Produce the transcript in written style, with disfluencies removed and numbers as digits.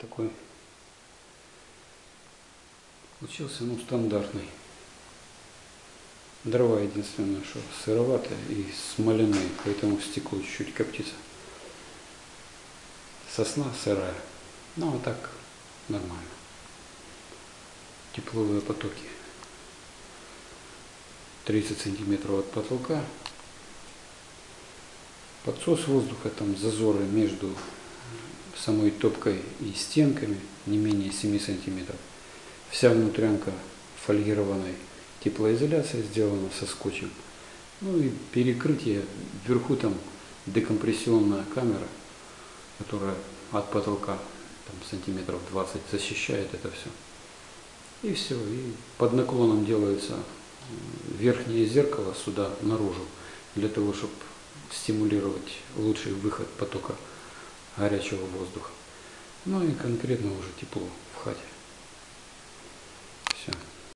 Такой получился, ну, стандартный. Дрова единственное, что сыроватые и смоляные, поэтому стекло чуть-чуть коптится. Сосна сырая, ну а так нормально. Тепловые потоки 30 сантиметров от потолка. Подсос воздуха, там зазоры между самой топкой и стенками не менее 7 сантиметров. Вся внутрянка фольгированной теплоизоляцией сделана со скотчем. Ну и перекрытие, вверху там декомпрессионная камера, которая от потолка там, сантиметров 20 защищает это все. И все. И под наклоном делается верхнее зеркало сюда наружу, для того, чтобы стимулировать лучший выход потока горячего воздуха. Ну и конкретно уже тепло в хате.